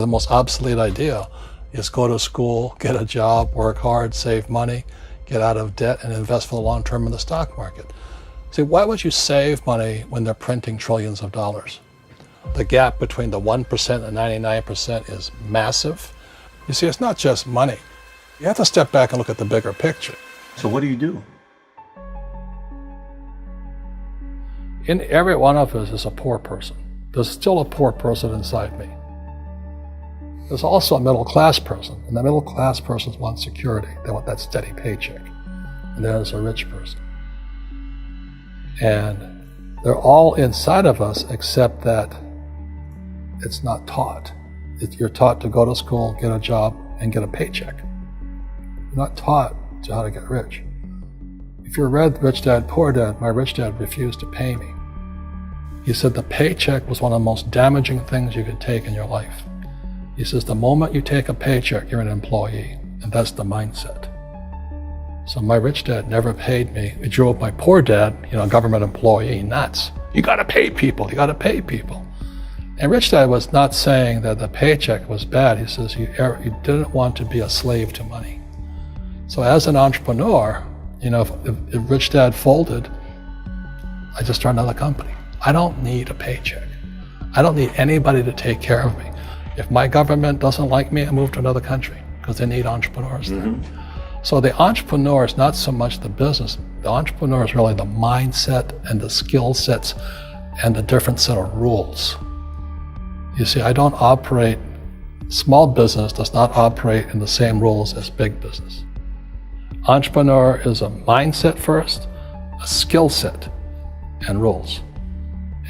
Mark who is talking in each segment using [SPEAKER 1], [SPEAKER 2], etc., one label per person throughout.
[SPEAKER 1] The most obsolete idea is go to school, get a job, work hard, save money, get out of debt, and invest for the long term in the stock market. See, why would you save money when they're printing trillions of dollars? The gap between the 1% and 99% is massive. You see, it's not just money. You have to step back and look at the bigger picture.
[SPEAKER 2] So what do you do?
[SPEAKER 1] In every one of us is a poor person. There's still a poor person inside me. There's also a middle class person, and the middle class person wants security. They want that steady paycheck. And there's a rich person. And they're all inside of us, except that it's not taught. You're taught to go to school, get a job, and get a paycheck. You're not taught to how to get rich. If you read Rich Dad, Poor Dad, my rich dad refused to pay me. He said the paycheck was one of the most damaging things you could take in your life. He says the moment you take a paycheck, you're an employee, and that's the mindset. So my rich dad never paid me. It drove my poor dad, government employee, nuts. You gotta pay people, you gotta pay people. And Rich Dad was not saying that the paycheck was bad. He says you didn't want to be a slave to money. So as an entrepreneur, if Rich Dad folded, I just started another company. I don't need a paycheck. I don't need anybody to take care of me. If my government doesn't like me, I move to another country because they need entrepreneurs there. So the entrepreneur is not so much the business. The entrepreneur is really the mindset and the skill sets and the different set of rules. You see, I don't operate, small business does not operate in the same rules as big business. Entrepreneur is a mindset first, a skill set, and rules.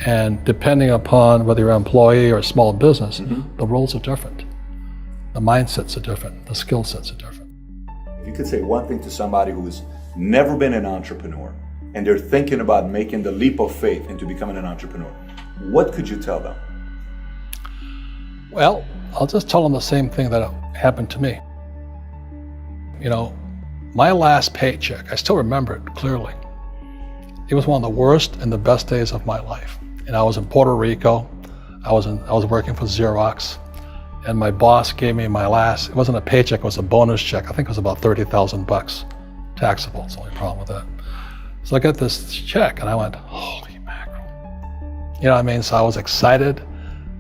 [SPEAKER 1] And depending upon whether you're an employee or a small business, the rules are different. The mindsets are different, the skill sets are different.
[SPEAKER 2] If you could say one thing to somebody who's never been an entrepreneur and they're thinking about making the leap of faith into becoming an entrepreneur, what could you tell them?
[SPEAKER 1] Well, I'll just tell them the same thing that happened to me. My last paycheck, I still remember it clearly. It was one of the worst and the best days of my life. And I was in Puerto Rico. I was working for Xerox, and my boss gave me my last, it wasn't a paycheck, it was a bonus check. I think it was about $30,000 taxable. It's the only problem with that. So I got this check and I went, holy mackerel. So I was excited,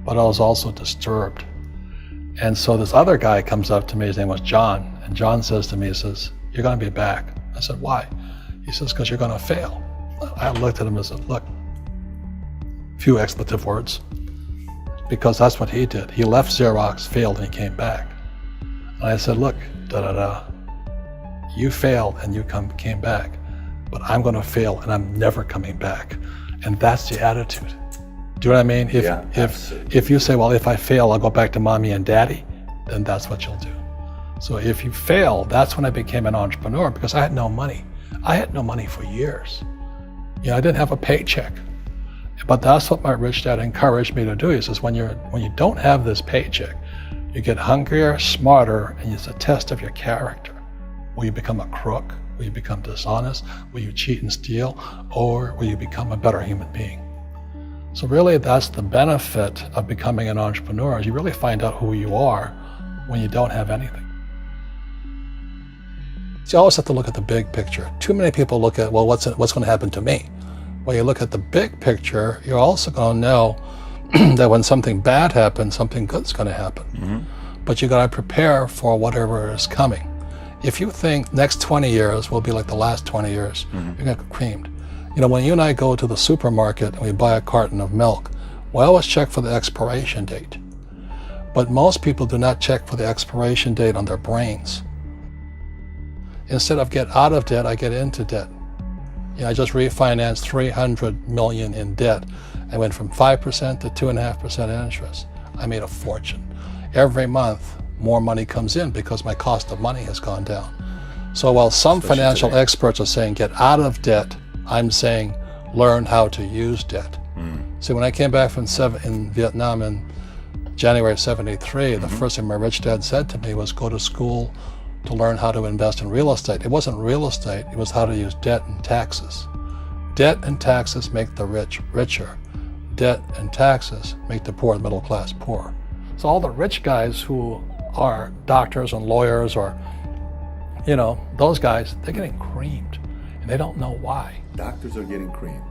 [SPEAKER 1] but I was also disturbed. And so this other guy comes up to me, his name was John, and John says to me, he says, you're gonna be back. I said, why? He says, because you're gonna fail. I looked at him and said, look, few expletive words, because that's what he did. He left Xerox, failed, and he came back. And I said, look, you failed and you came back, but I'm gonna fail and I'm never coming back. And that's the attitude. Do you know what I mean? If you say, well, if I fail, I'll go back to mommy and daddy, then that's what you'll do. So if you fail, that's when I became an entrepreneur, because I had no money. I had no money for years. I didn't have a paycheck. But that's what my rich dad encouraged me to do. He says, when you don't have this paycheck, you get hungrier, smarter, and it's a test of your character. Will you become a crook? Will you become dishonest? Will you cheat and steal? Or will you become a better human being? So really, that's the benefit of becoming an entrepreneur, is you really find out who you are when you don't have anything. So you always have to look at the big picture. Too many people look at, well, what's going to happen to me? When you look at the big picture, you're also going to know that when something bad happens, something good's going to happen. But you got to prepare for whatever is coming. If you think next 20 years will be like the last 20 years, you're going to get creamed. When you and I go to the supermarket and we buy a carton of milk, we always check for the expiration date. But most people do not check for the expiration date on their brains. Instead of get out of debt, I get into debt. I just refinanced $300 million in debt. I went from 5% to 2.5% interest. I made a fortune. Every month, more money comes in because my cost of money has gone down. So while some financial experts are saying get out of debt, I'm saying learn how to use debt. See, when I came back from in Vietnam in January of '73, the first thing my rich dad said to me was go to school to learn how to invest in real estate. It wasn't real estate, it was how to use debt and taxes. Debt and taxes make the rich richer. Debt and taxes make the poor, the middle class, poor. So all the rich guys who are doctors and lawyers or, those guys, they're getting creamed and they don't know why.
[SPEAKER 2] Doctors are getting creamed.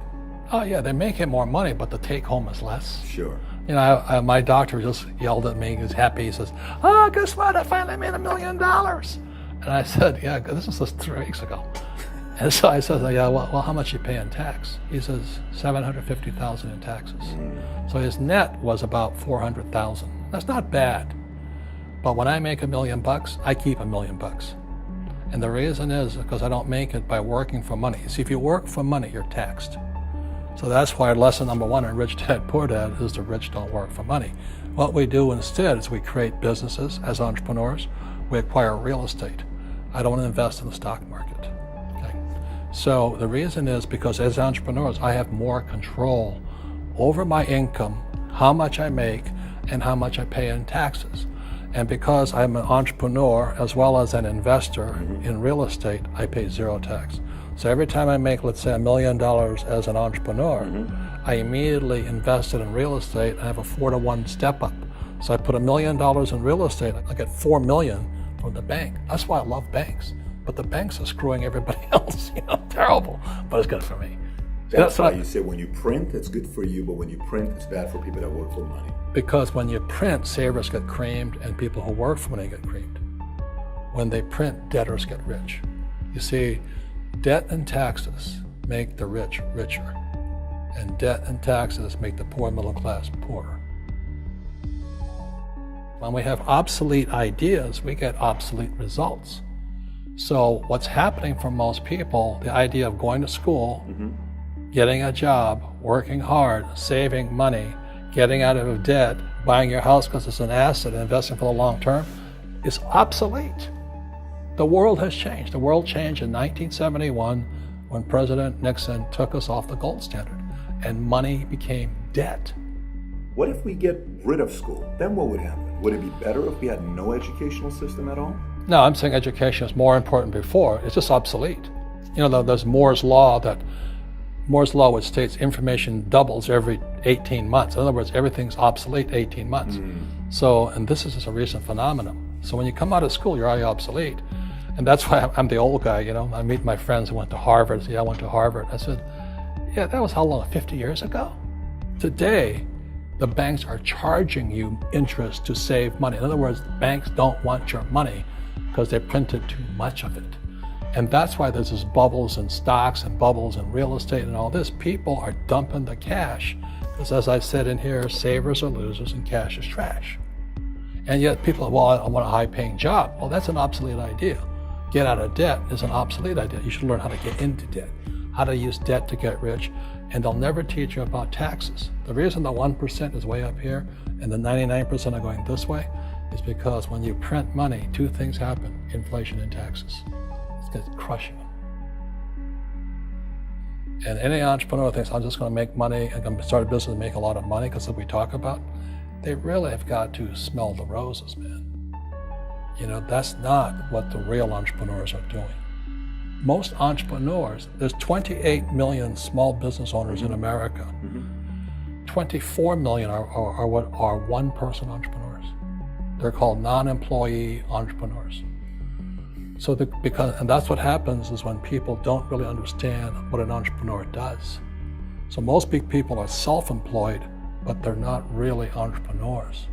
[SPEAKER 1] Oh yeah, they make it more money, but the take home is less.
[SPEAKER 2] Sure.
[SPEAKER 1] My doctor just yelled at me. He was happy. He says, "Oh, guess what? I finally made $1 million." And I said, "Yeah, this was just 3 weeks ago." And so I said, "Yeah, well, how much you pay in tax?" He says, $750,000 in taxes. So his net was about $400,000. That's not bad. But when I make $1 million, I keep $1 million. And the reason is because I don't make it by working for money. See, if you work for money, you're taxed. So that's why lesson number 1 in Rich Dad, Poor Dad is the rich don't work for money. What we do instead is we create businesses as entrepreneurs. We acquire real estate. I don't invest in the stock market. Okay? So the reason is because as entrepreneurs, I have more control over my income, how much I make, and how much I pay in taxes. And because I'm an entrepreneur as well as an investor in real estate, I pay 0 tax. So every time I make, let's say, $1 million as an entrepreneur, I immediately invested in real estate and I have a 4-to-1 step up. So I put $1 million in real estate, I get $4 million from the bank. That's why I love banks. But the banks are screwing everybody else, terrible, but it's good for me.
[SPEAKER 2] That's why you say when you print, it's good for you, but when you print, it's bad for people that work for money.
[SPEAKER 1] Because when you print, savers get creamed and people who work for money get creamed. When they print, debtors get rich. You see, debt and taxes make the rich richer, and debt and taxes make the poor middle class poorer. When we have obsolete ideas, we get obsolete results. So what's happening for most people, the idea of going to school, getting a job, working hard, saving money, getting out of debt, buying your house because it's an asset, and investing for the long term, is obsolete. The world has changed. The world changed in 1971 when President Nixon took us off the gold standard and money became debt.
[SPEAKER 2] What if we get rid of school? Then what would happen? Would it be better if we had no educational system at all?
[SPEAKER 1] No, I'm saying education is more important before. It's just obsolete. There's Moore's Law which states information doubles every 18 months. In other words, everything's obsolete 18 months. So, and this is just a recent phenomenon. So when you come out of school, you're already obsolete. And that's why I'm the old guy, I meet my friends who went to Harvard. I went to Harvard. I said, yeah, that was how long, 50 years ago? Today, the banks are charging you interest to save money. In other words, banks don't want your money because they printed too much of it. And that's why there's this bubbles in stocks and bubbles in real estate and all this. People are dumping the cash because, as I said in here, savers are losers and cash is trash. And yet people are, well, I want a high-paying job. Well, that's an obsolete idea. Get out of debt is an obsolete idea. You should learn how to get into debt, how to use debt to get rich, and they'll never teach you about taxes. The reason the 1% is way up here and the 99% are going this way is because when you print money, 2 things happen: inflation and taxes. It's crushing them. And any entrepreneur thinks, I'm just going to make money, I'm going to start a business and make a lot of money because of what we talk about. They really have got to smell the roses, man. That's not what the real entrepreneurs are doing. Most entrepreneurs, there's 28 million small business owners in America. 24 million are what are one-person entrepreneurs. They're called non-employee entrepreneurs. So and that's what happens is when people don't really understand what an entrepreneur does. So most big people are self-employed, but they're not really entrepreneurs.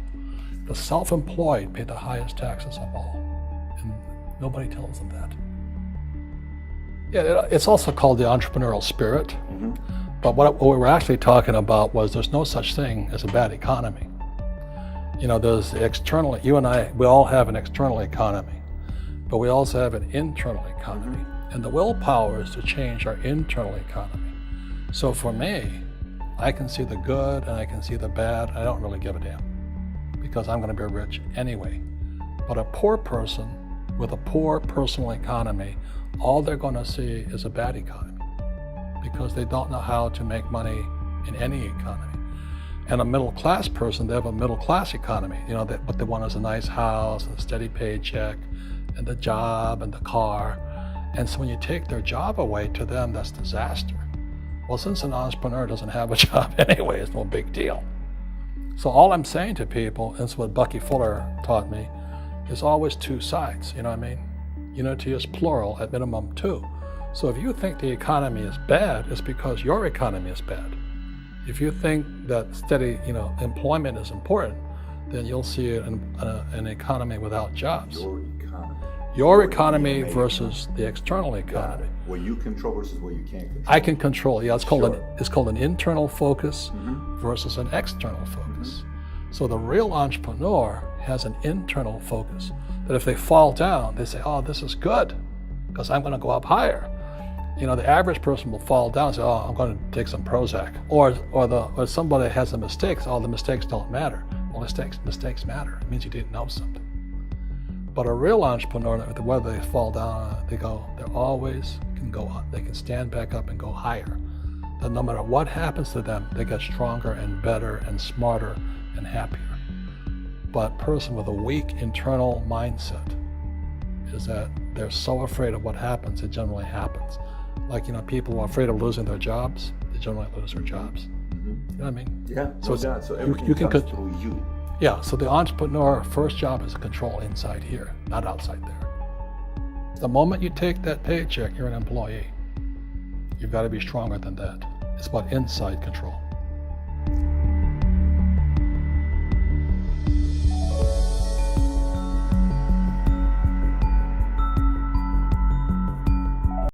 [SPEAKER 1] The self-employed pay the highest taxes of all, and nobody tells them that. Yeah, it's also called the entrepreneurial spirit, but what we were actually talking about was there's no such thing as a bad economy. There's external, you and I, we all have an external economy, but we also have an internal economy, and the willpower is to change our internal economy. So for me, I can see the good and I can see the bad. I don't really give a damn because I'm going to be rich anyway. But a poor person with a poor personal economy, all they're going to see is a bad economy because they don't know how to make money in any economy. And a middle class person, they have a middle class economy. What they want is a nice house and a steady paycheck and the job and the car. And so when you take their job away, to them, that's disaster. Well, since an entrepreneur doesn't have a job anyway, it's no big deal. So all I'm saying to people, and it's what Bucky Fuller taught me, is always two sides, you know what I mean? Unity is plural, at minimum two. So if you think the economy is bad, it's because your economy is bad. If you think that steady, employment is important, then you'll see an economy without jobs. Your economy versus the external economy.
[SPEAKER 2] What you control versus what you can't control.
[SPEAKER 1] I can control. Yeah, it's called an internal focus versus an external focus. So the real entrepreneur has an internal focus. That if they fall down, they say, "Oh, this is good, because I'm going to go up higher." The average person will fall down and say, "Oh, I'm going to take some Prozac," or somebody has a mistake. So, "Oh, the mistakes don't matter." Well, mistakes matter. It means you didn't know something. But a real entrepreneur, whether they fall down, they always can go up. They can stand back up and go higher. That no matter what happens to them, they get stronger and better and smarter and happier. But a person with a weak internal mindset is that they're so afraid of what happens, it generally happens. Like, people who are afraid of losing their jobs, they generally lose their jobs. You know what I mean?
[SPEAKER 2] Yeah,
[SPEAKER 1] so
[SPEAKER 2] everything comes through you.
[SPEAKER 1] Yeah, so the entrepreneur first job is to control inside here, not outside there. The moment you take that paycheck, you're an employee. You've got to be stronger than that. It's about inside control.